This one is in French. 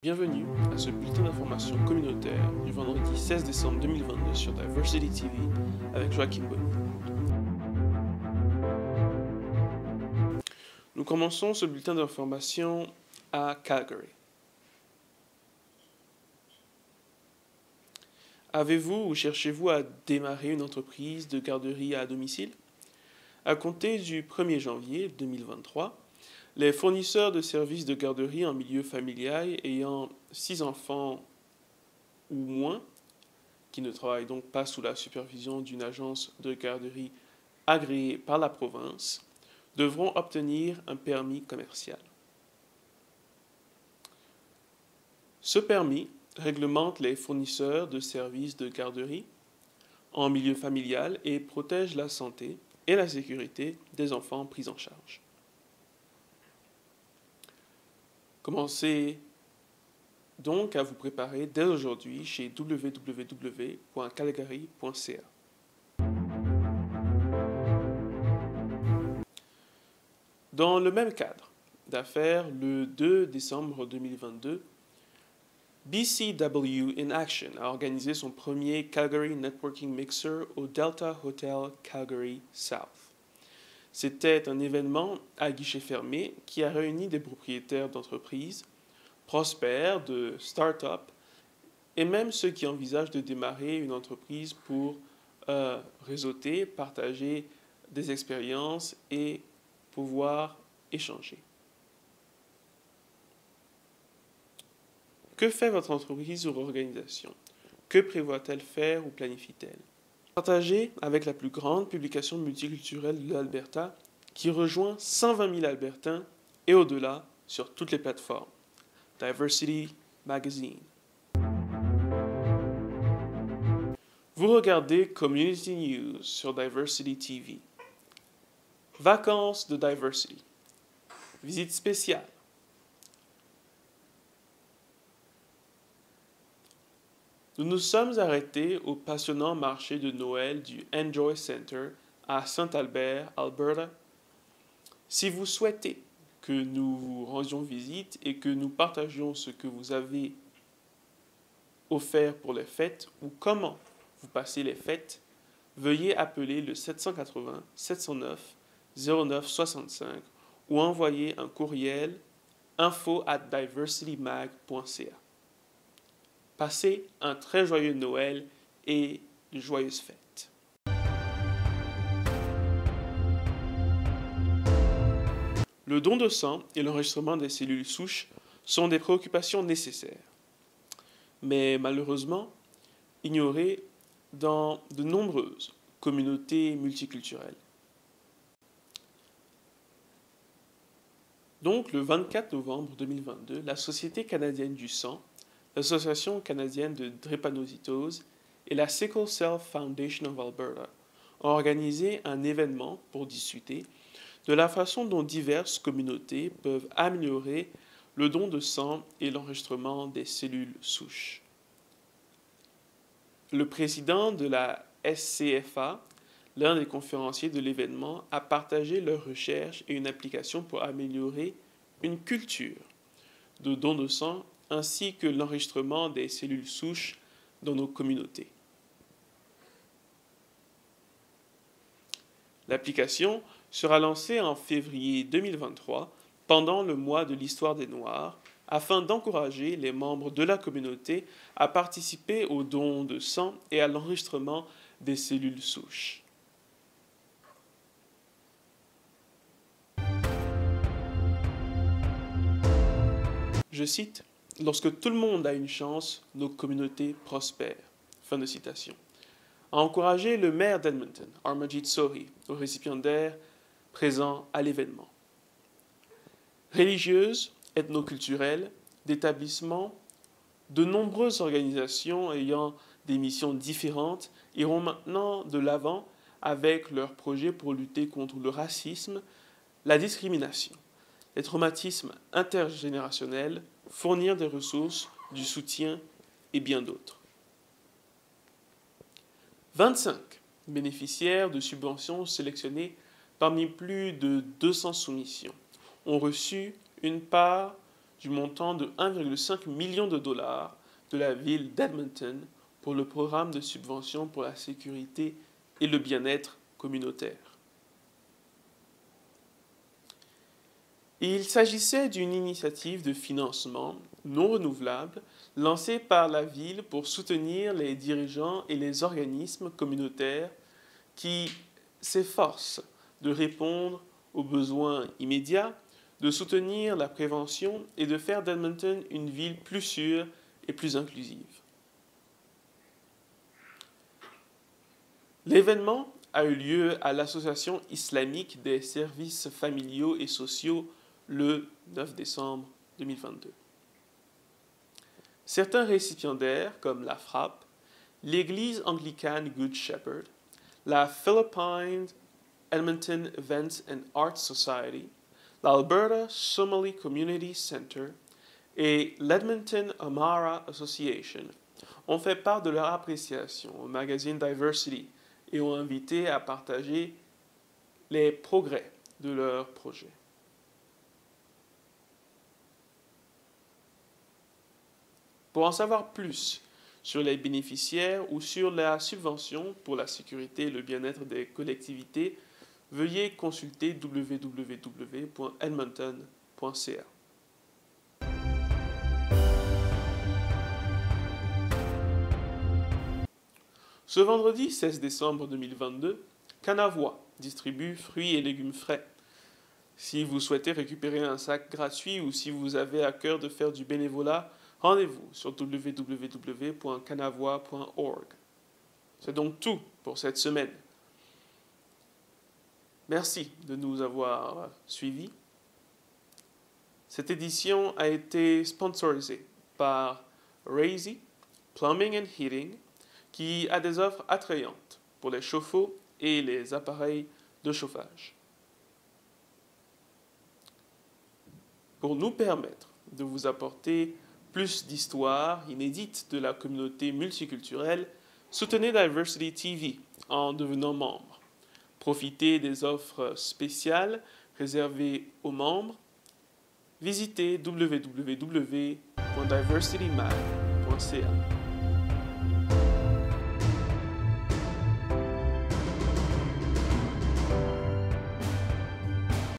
Bienvenue à ce bulletin d'information communautaire du vendredi 16 décembre 2022 sur Diversity TV avec Joachim Bonny. Nous commençons ce bulletin d'information à Calgary. Avez-vous ou cherchez-vous à démarrer une entreprise de garderie à domicile? À compter du 1er janvier 2023, les fournisseurs de services de garderie en milieu familial ayant 6 enfants ou moins, qui ne travaillent donc pas sous la supervision d'une agence de garderie agréée par la province, devront obtenir un permis commercial. Ce permis réglemente les fournisseurs de services de garderie en milieu familial et protège la santé et la sécurité des enfants pris en charge. Commencez donc à vous préparer dès aujourd'hui chez www.calgary.ca. Dans le même cadre d'affaires, le 2 décembre 2022, BCW in Action a organisé son premier Calgary Networking Mixer au Delta Hotel Calgary South. C'était un événement à guichet fermé qui a réuni des propriétaires d'entreprises, prospères, de start-up et même ceux qui envisagent de démarrer une entreprise pour réseauter, partager des expériences et pouvoir échanger. Que fait votre entreprise ou organisation? Que prévoit-elle faire ou planifie-t-elle? Partagez avec la plus grande publication multiculturelle de l'Alberta qui rejoint 120 000 Albertains et au-delà sur toutes les plateformes. Diversity Magazine. Vous regardez Community News sur Diversity TV. Vacances de Diversity. Visite spéciale. Nous nous sommes arrêtés au passionnant marché de Noël du Enjoy Center à Saint-Albert, Alberta. Si vous souhaitez que nous vous rendions visite et que nous partagions ce que vous avez offert pour les fêtes ou comment vous passez les fêtes, veuillez appeler le 780 709 0965 ou envoyer un courriel info@diversitymag.ca. Passez un très joyeux Noël et de joyeuses fêtes. Le don de sang et l'enregistrement des cellules souches sont des préoccupations nécessaires, mais malheureusement ignorées dans de nombreuses communautés multiculturelles. Donc, le 24 novembre 2022, la Société canadienne du sang, l'Association canadienne de drépanocytose et la Sickle Cell Foundation of Alberta ont organisé un événement pour discuter de la façon dont diverses communautés peuvent améliorer le don de sang et l'enregistrement des cellules souches. Le président de la SCFA, l'un des conférenciers de l'événement, a partagé leurs recherches et une application pour améliorer une culture de don de sang ainsi que l'enregistrement des cellules souches dans nos communautés. L'application sera lancée en février 2023 pendant le mois de l'histoire des Noirs afin d'encourager les membres de la communauté à participer au don de sang et à l'enregistrement des cellules souches. Je cite, « Lorsque tout le monde a une chance, nos communautés prospèrent. » Fin de citation. A encouragé le maire d'Edmonton, Harmanjit Sohi, aux récipiendaires présents à l'événement. Religieuses, ethnoculturelles, d'établissements, de nombreuses organisations ayant des missions différentes iront maintenant de l'avant avec leurs projets pour lutter contre le racisme, la discrimination, les traumatismes intergénérationnels, fournir des ressources, du soutien et bien d'autres. 25 bénéficiaires de subventions sélectionnés parmi plus de 200 soumissions ont reçu une part du montant de 1,5 million de dollars de la ville d'Edmonton pour le programme de subvention pour la sécurité et le bien-être communautaire. Il s'agissait d'une initiative de financement non renouvelable lancée par la ville pour soutenir les dirigeants et les organismes communautaires qui s'efforcent de répondre aux besoins immédiats, de soutenir la prévention et de faire d'Edmonton une ville plus sûre et plus inclusive. L'événement a eu lieu à l'Association islamique des services familiaux et sociaux le 9 décembre 2022. Certains récipiendaires, comme la Frappe, l'Église anglicane Good Shepherd, la Philippine Edmonton Events and Arts Society, l'Alberta Somali Community Center et l'Edmonton Amara Association ont fait part de leur appréciation au magazine Diversity et ont invité à partager les progrès de leur projet. Pour en savoir plus sur les bénéficiaires ou sur la subvention pour la sécurité et le bien-être des collectivités, veuillez consulter www.edmonton.ca. Ce vendredi 16 décembre 2022, Canavois distribue fruits et légumes frais. Si vous souhaitez récupérer un sac gratuit ou si vous avez à cœur de faire du bénévolat, rendez-vous sur www.canavois.org. C'est donc tout pour cette semaine. Merci de nous avoir suivis. Cette édition a été sponsorisée par Razy Plumbing and Heating, qui a des offres attrayantes pour les chauffe-eau et les appareils de chauffage. Pour nous permettre de vous apporter plus d'histoires inédites de la communauté multiculturelle, soutenez Diversity TV en devenant membre. Profitez des offres spéciales réservées aux membres. Visitez www.diversitymag.ca.